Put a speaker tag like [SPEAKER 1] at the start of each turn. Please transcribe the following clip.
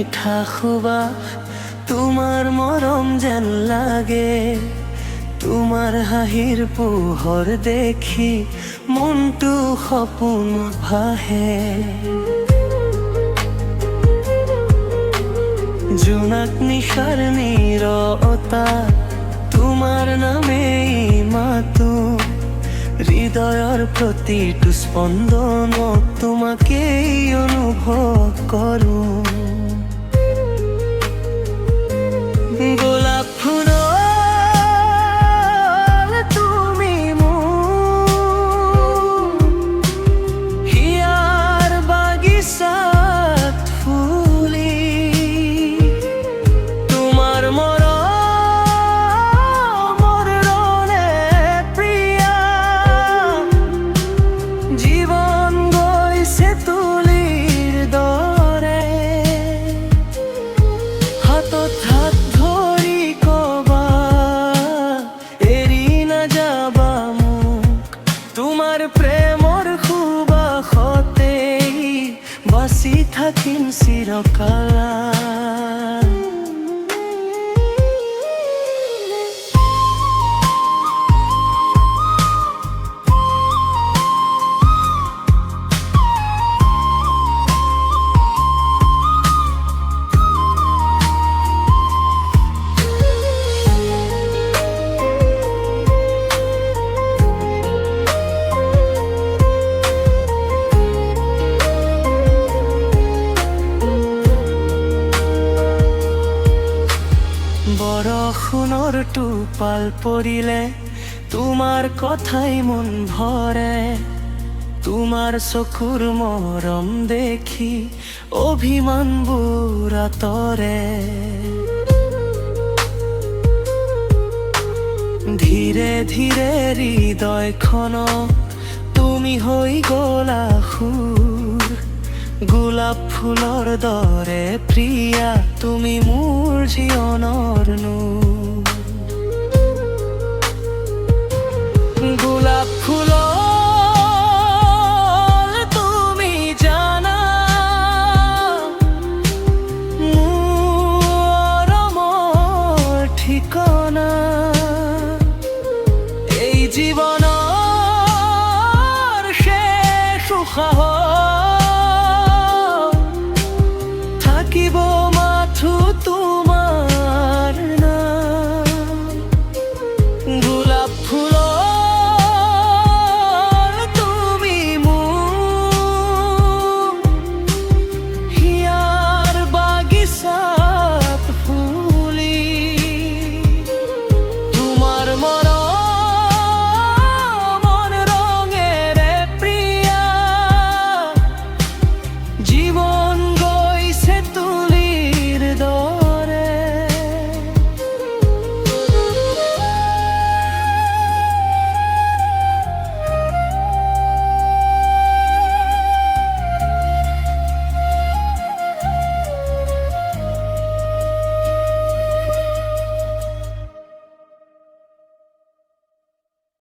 [SPEAKER 1] মিঠা খুবা তোমার মরম যেন লাগে। তোমার হাহির পোহর দেখি মনটো সপোন ভাহে। জোনাক নিশাৰ নীৰৱতা তোমাৰ নামেই মাতো। হৃদয়ৰ প্ৰতিটো স্পন্দনত তোমাকেই অনুভৱ কৰো। গোলাপ ফুলৰ তুমি মোৰ হিয়াৰ বাগিচাত ফুলি। তোমাৰ মৰমৰ ৰঙে প্ৰিয়া জীৱন গৈছে তুলিৰ দৰে। হাতত হাত ধৰি কবা এৰি নাযাবা মোক। তোমাৰ প্ৰেমৰ সুবাসতেই বাচি থাকিম চিৰকাল। বৰষুণৰ টোপাল পৰিলে তোমাৰ কথাই মন ভৰে। তোমাৰ চকুৰ মৰম দেখি অভিমানবোৰ আঁতৰে। ধীৰে ধীৰে হৃদয়খনক তুমি হৈ গলা সুৰ। গোলাপ ফুলৰ দৰে প্ৰিয়া তুমি মোৰ জীৱনৰ নূৰ। গোলাপ ফুলৰ তুমি জানা মৰমৰ ঠিকনা। এই জীৱনৰ শেষ উশাহ থাকিব